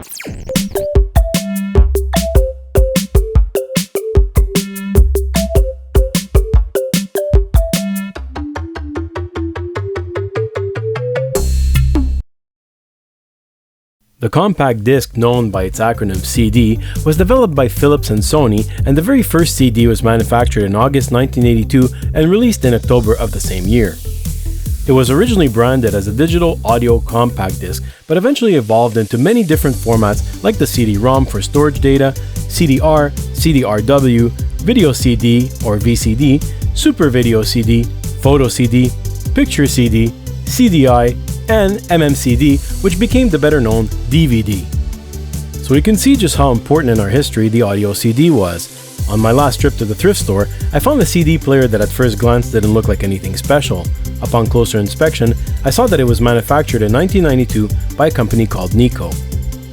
The compact disc, known by its acronym CD, was developed by Philips and Sony, and the very first CD was manufactured in August 1982 and released in October of the same year. It was originally branded as a digital audio compact disc, but eventually evolved into many different formats like the CD-ROM for storage data, CDR, CDRW, Video CD or VCD, Super Video CD, Photo CD, Picture CD, CDI, and MMCD, which became the better known DVD. So we can see just how important in our history the audio CD was. On my last trip to the thrift store, I found a CD player that at first glance didn't look like anything special. Upon closer inspection, I saw that it was manufactured in 1992 by a company called Nico.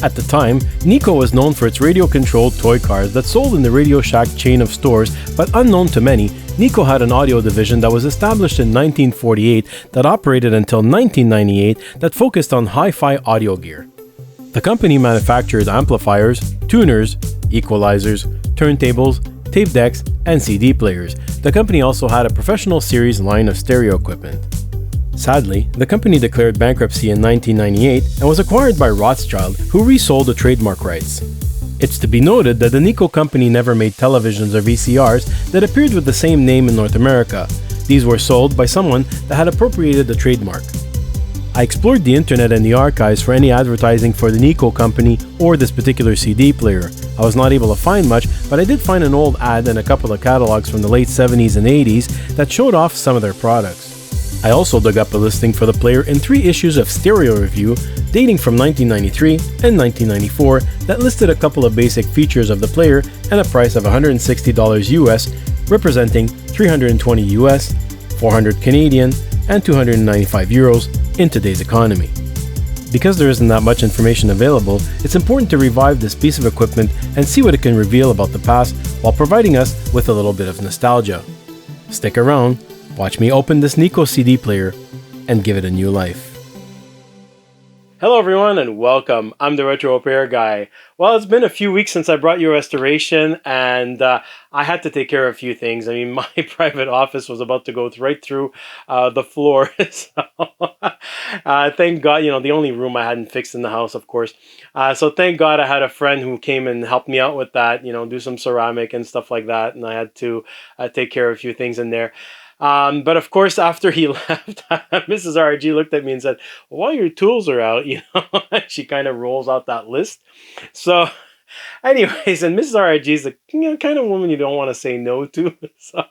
At the time, Nico was known for its radio-controlled toy cars that sold in the Radio Shack chain of stores, but unknown to many, Nico had an audio division that was established in 1948 that operated until 1998 that focused on hi-fi audio gear. The company manufactured amplifiers, tuners, equalizers, turntables, tape decks, and CD players. The company also had a professional series line of stereo equipment. Sadly, the company declared bankruptcy in 1998 and was acquired by Rothschild, who resold the trademark rights. It's to be noted that the Nico company never made televisions or VCRs that appeared with the same name in North America. These were sold by someone that had appropriated the trademark. I explored the internet and the archives for any advertising for the Nico company or this particular CD player. I was not able to find much, but I did find an old ad and a couple of catalogs from the late 70s and 80s that showed off some of their products. I also dug up a listing for the player in 3 issues of Stereo Review dating from 1993 and 1994 that listed a couple of basic features of the player and a price of $160 US, representing 320 US, 400 Canadian, and 295 euros in today's economy. Because there isn't that much information available, it's important to revive this piece of equipment and see what it can reveal about the past while providing us with a little bit of nostalgia. Stick around, watch me open this Nico CD player and give it a new life. Hello everyone and welcome. I'm the Retro Repair Guy. Well, it's been a few weeks since I brought you a restoration and I had to take care of a few things. I mean, my private office was about to go right through the floor. Thank God, the only room I hadn't fixed in the house, of course. So thank God I had a friend who came and helped me out with that, do some ceramic and stuff like that. And I had to take care of a few things in there. But of course, after he left, Mrs. RG looked at me and said, well, while your tools are out, she kind of rolls out that list. So anyways, and Mrs. RG is the kind of woman you don't want to say no to. So,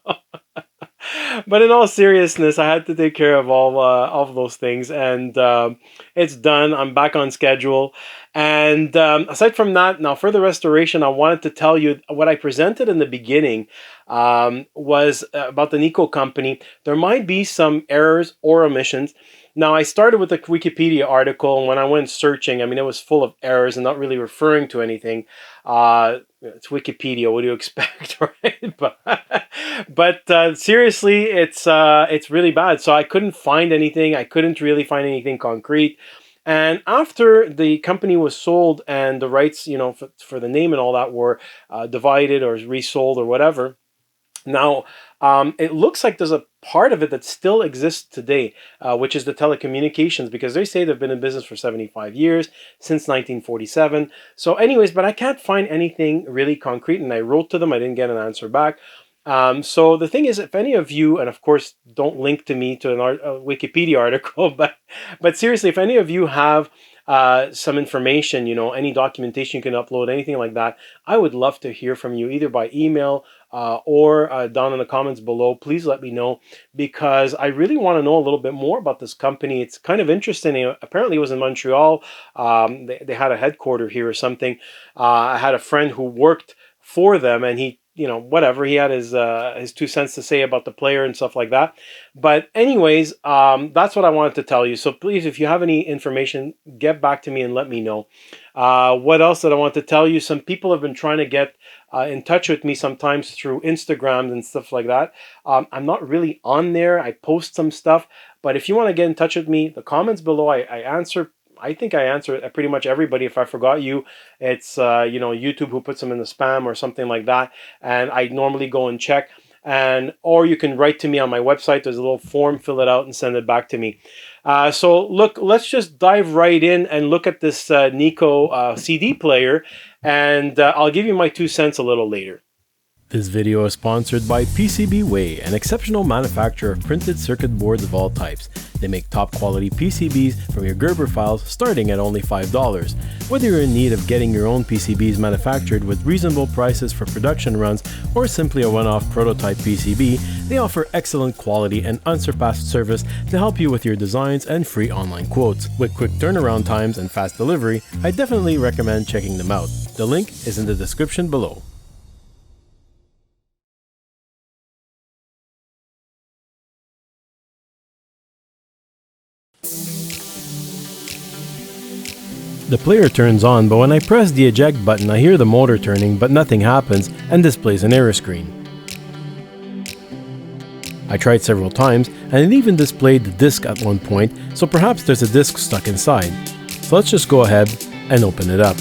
but in all seriousness, I had to take care of all of those things, and it's done. I'm back on schedule. And aside from that, now for the restoration, I wanted to tell you what I presented in the beginning was about the Nico company. There might be some errors or omissions. Now, I started with a Wikipedia article, and when I went searching, I mean, it was full of errors and not really referring to anything. It's Wikipedia. What do you expect, right? But seriously, it's really bad. So I couldn't find anything. I couldn't really find anything concrete. And after the company was sold and the rights, for the name and all that were divided or resold or whatever, now it looks like there's a part of it that still exists today, which is the telecommunications, because they say they've been in business for 75 years, since 1947. So anyways, but I can't find anything really concrete, and I wrote to them. I didn't get an answer back. So the thing is, if any of you, and of course, don't link to me to a Wikipedia article, but seriously, if any of you have some information, any documentation you can upload, anything like that, I would love to hear from you either by email or down in the comments below. Please let me know, because I really want to know a little bit more about this company. It's kind of interesting. Apparently it was in Montreal. They had a headquarter here or something. I had a friend who worked for them, and he whatever, he had his 2 cents to say about the player and stuff like that. But anyways, that's what I wanted to tell you. So please, if you have any information, get back to me and let me know. What else did I want to tell you? Some people have been trying to get in touch with me sometimes through Instagram and stuff like that. I'm not really on there. I post some stuff, but if you want to get in touch with me, the comments below, I answer I think I answer pretty much everybody. If I forgot you, it's YouTube who puts them in the spam or something like that, and I normally go and check. Or you can write to me on my website. There's a little form, fill it out and send it back to me. So look, let's just dive right in and look at this Nico CD player, and I'll give you my 2 cents a little later. This video is sponsored by PCBWay, an exceptional manufacturer of printed circuit boards of all types. They make top quality PCBs from your Gerber files starting at only $5. Whether you're in need of getting your own PCBs manufactured with reasonable prices for production runs or simply a one-off prototype PCB, they offer excellent quality and unsurpassed service to help you with your designs and free online quotes. With quick turnaround times and fast delivery, I definitely recommend checking them out. The link is in the description below. The player turns on, but when I press the eject button, I hear the motor turning, but nothing happens and displays an error screen. I tried several times, and it even displayed the disc at one point, so perhaps there's a disc stuck inside. So let's just go ahead and open it up.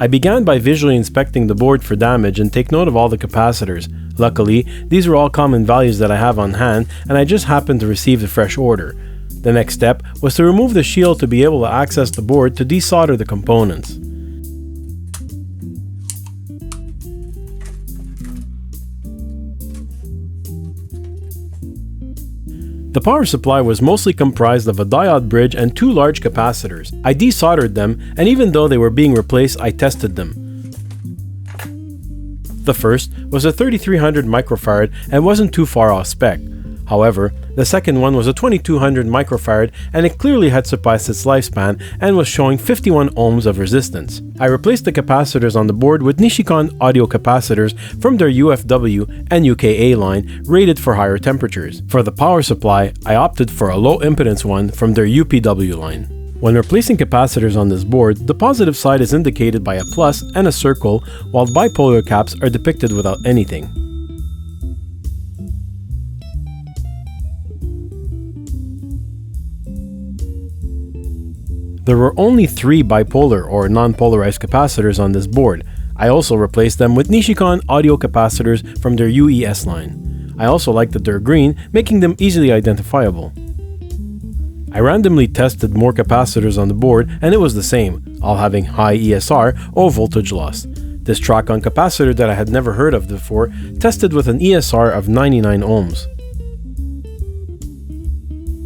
I began by visually inspecting the board for damage and take note of all the capacitors. Luckily, these were all common values that I have on hand, and I just happened to receive the fresh order. The next step was to remove the shield to be able to access the board to desolder the components. The power supply was mostly comprised of a diode bridge and 2 large capacitors. I desoldered them, and even though they were being replaced, I tested them. The first was a 3300 microfarad and wasn't too far off spec. However, the second one was a 2200 microfarad and it clearly had surpassed its lifespan and was showing 51 ohms of resistance. I replaced the capacitors on the board with Nichicon audio capacitors from their UFW and UKA line rated for higher temperatures. For the power supply, I opted for a low impedance one from their UPW line. When replacing capacitors on this board, the positive side is indicated by a plus and a circle, while bipolar caps are depicted without anything. There were only 3 bipolar or non-polarized capacitors on this board. I also replaced them with Nichicon audio capacitors from their UES line. I also liked that they're green, making them easily identifiable. I randomly tested more capacitors on the board and it was the same, all having high ESR or voltage loss. This Trakon capacitor that I had never heard of before tested with an ESR of 99 ohms.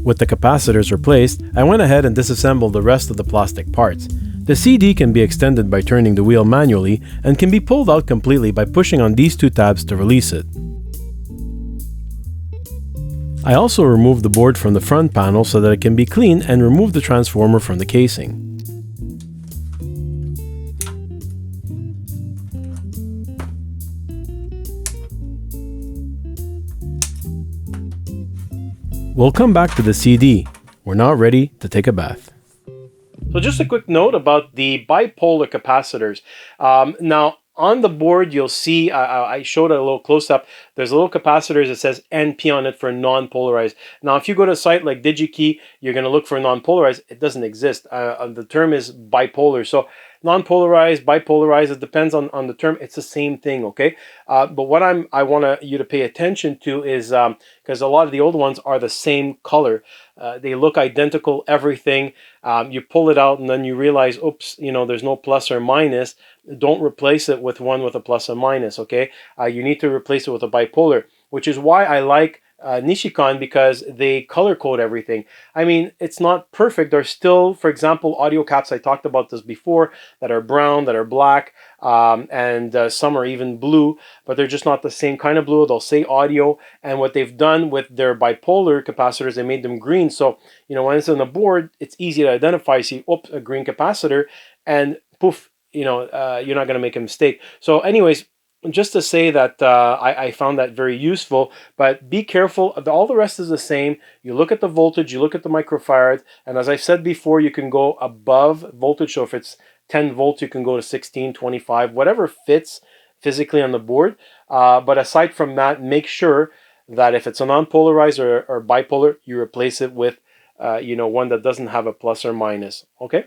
With the capacitors replaced, I went ahead and disassembled the rest of the plastic parts. The CD can be extended by turning the wheel manually and can be pulled out completely by pushing on these two tabs to release it. I also removed the board from the front panel so that it can be clean and remove the transformer from the casing. We'll come back to the CD. We're now ready to take a bath. So just a quick note about the bipolar capacitors. Now, on the board, you'll see, I showed it a little close-up, there's a little capacitor that says NP on it for non-polarized. Now, if you go to a site like DigiKey, you're going to look for non-polarized. It doesn't exist. The term is bipolar. So non-polarized, bipolarized, it depends on the term. It's the same thing, okay? But what I want you to pay attention to is, because a lot of the old ones are the same color. They look identical, everything. You pull it out and then you realize, oops, there's no plus or minus. Don't replace it with one with a plus or minus, okay? You need to replace it with a bipolar, which is why I like Nichicon, because they color code everything. I mean, it's not perfect. There's still, for example, audio caps, I talked about this before, that are brown, that are black, and some are even blue, but they're just not the same kind of blue. They'll say audio, and what they've done with their bipolar capacitors, they made them green. So, when it's on the board, it's easy to identify. You see, oops, a green capacitor, and poof, you're not going to make a mistake. So anyways, just to say that I found that very useful, but be careful. All the rest is the same. You look at the voltage, you look at the microfarads, and as I've said before, you can go above voltage. So if it's 10 volts, you can go to 16, 25, whatever fits physically on the board. But aside from that, make sure that if it's a non-polarized or bipolar, you replace it with one that doesn't have a plus or minus, okay?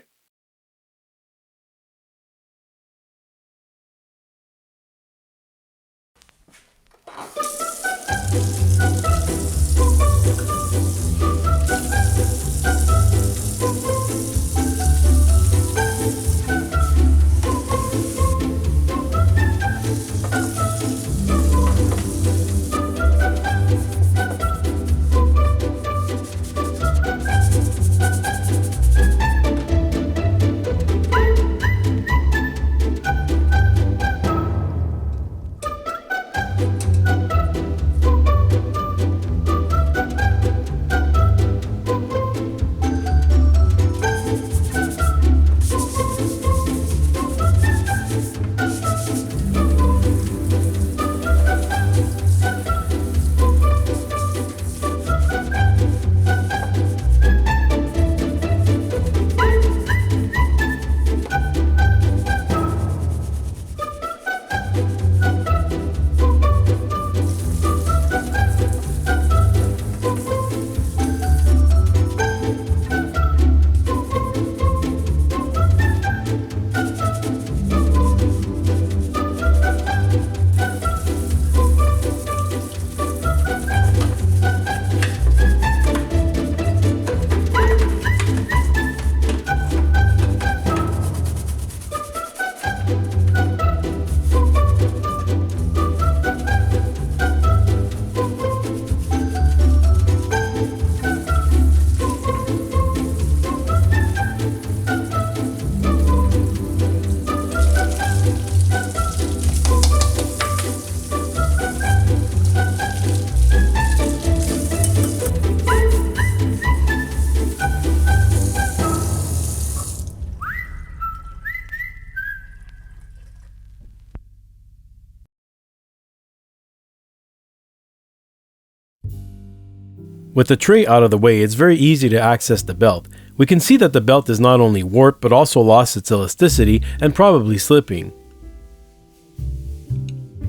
With the tray out of the way, it's very easy to access the belt. We can see that the belt is not only warped, but also lost its elasticity and probably slipping.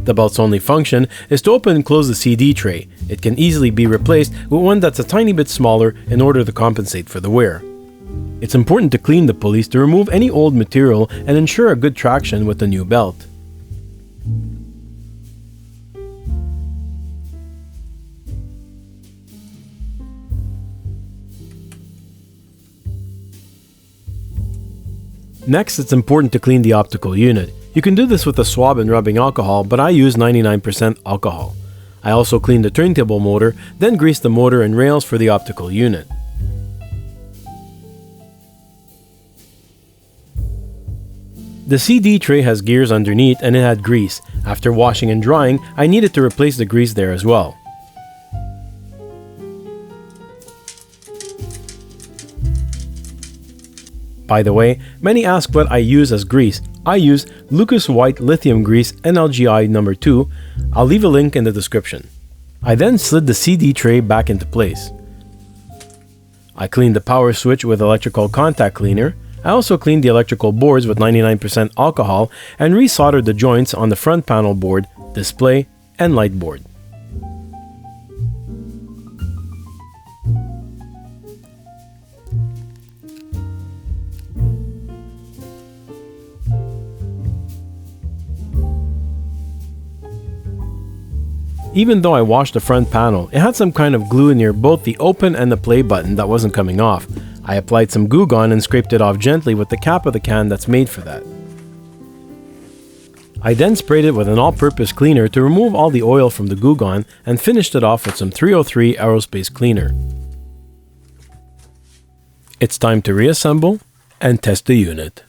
The belt's only function is to open and close the CD tray. It can easily be replaced with one that's a tiny bit smaller in order to compensate for the wear. It's important to clean the pulleys to remove any old material and ensure a good traction with the new belt. Next, it's important to clean the optical unit. You can do this with a swab and rubbing alcohol, but I use 99% alcohol. I also clean the turntable motor, then grease the motor and rails for the optical unit. The CD tray has gears underneath and it had grease. After washing and drying, I needed to replace the grease there as well. By the way, many ask what I use as grease. I use Lucas White Lithium Grease NLGI number 2. I'll leave a link in the description. I then slid the CD tray back into place. I cleaned the power switch with electrical contact cleaner. I also cleaned the electrical boards with 99% alcohol and resoldered the joints on the front panel board, display, and light board. Even though I washed the front panel, it had some kind of glue near both the open and the play button that wasn't coming off. I applied some Goo Gone and scraped it off gently with the cap of the can that's made for that. I then sprayed it with an all-purpose cleaner to remove all the oil from the Goo Gone and finished it off with some 303 Aerospace cleaner. It's time to reassemble and test the unit.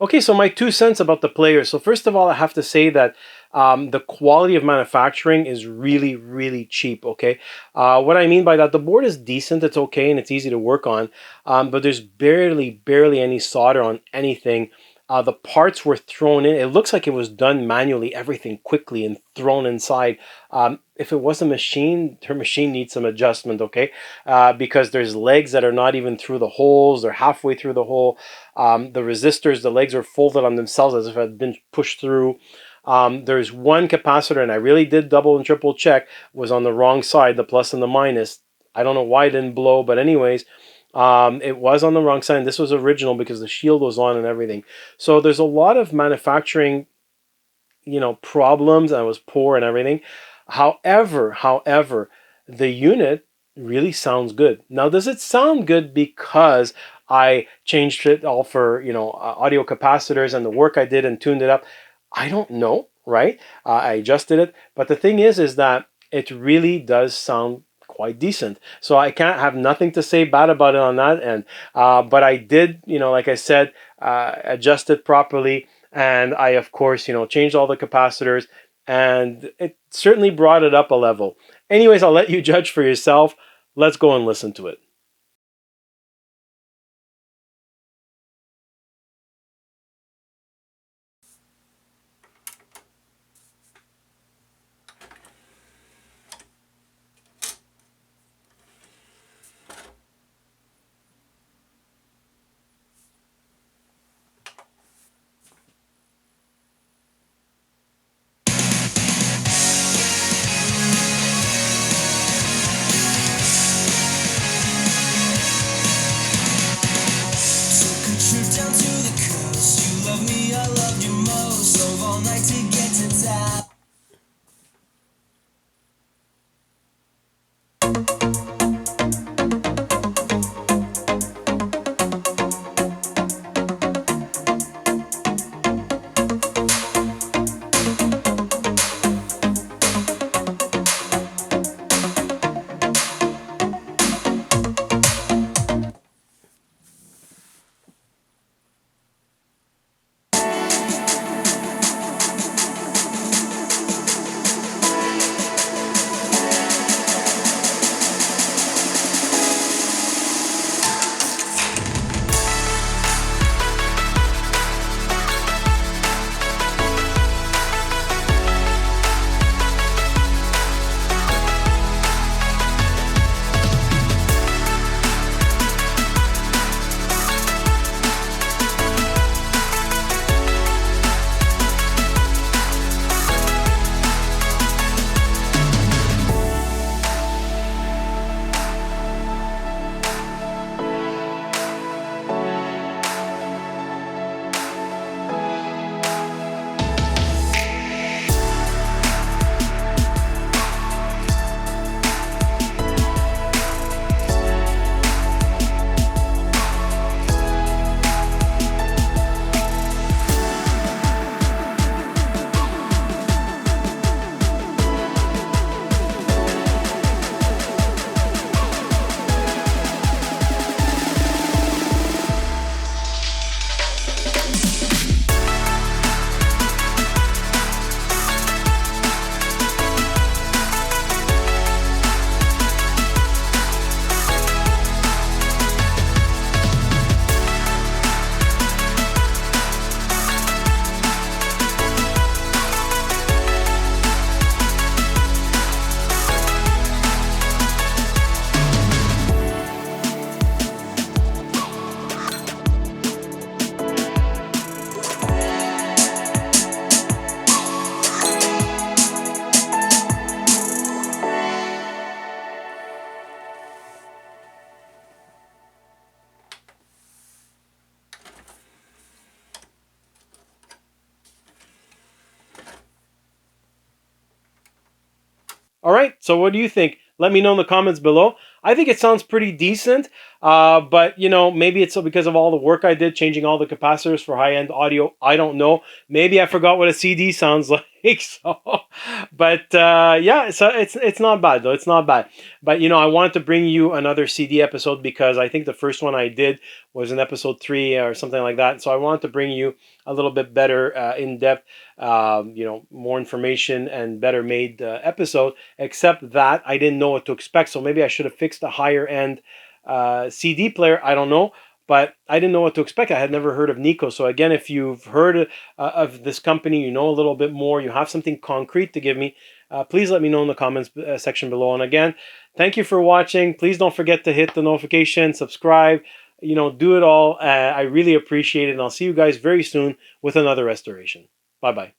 Okay, so my 2 cents about the player. So first of all, I have to say that the quality of manufacturing is really, really cheap, okay? What I mean by that, the board is decent, it's okay, and it's easy to work on, but there's barely any solder on anything. The parts were thrown in. It looks like it was done manually, everything quickly and thrown inside. if it was a machine, her machine needs some adjustment, okay? Because there's legs that are not even through the holes, they're halfway through the hole. The resistors, the legs are folded on themselves as if it had been pushed through. There's one capacitor, and I really did double and triple check, was on the wrong side, the plus and the minus. I don't know why it didn't blow, but anyways, it was on the wrong side. And this was original because the shield was on and everything. So there's a lot of manufacturing, problems, and it was poor and everything. However, the unit really sounds good. Now, does it sound good because I changed it all for, audio capacitors and the work I did and tuned it up? I don't know, right? I adjusted it. But the thing is that it really does sound quite decent. So I can't have nothing to say bad about it on that end. But I did, like I said, adjust it properly. And I, of course, changed all the capacitors, and it certainly brought it up a level. Anyways, I'll let you judge for yourself. Let's go and listen to it. All right, so what do you think? Let me know in the comments below. I think it sounds pretty decent, but maybe it's because of all the work I did changing all the capacitors for high-end audio. I don't know. Maybe I forgot what a CD sounds like. So, but yeah, so it's not bad though. It's not bad. But I wanted to bring you another CD episode because I think the first one I did was in episode 3 or something like that. So I wanted to bring you a little bit better, in depth, more information and better made episode. Except that I didn't know what to expect. So maybe I should have fixed a higher end CD player. I don't know. But I didn't know what to expect. I had never heard of Nico. So again, if you've heard of this company, you know a little bit more, you have something concrete to give me, please let me know in the comments section below. And again, thank you for watching. Please don't forget to hit the notification, subscribe, do it all. I really appreciate it. And I'll see you guys very soon with another restoration. Bye-bye.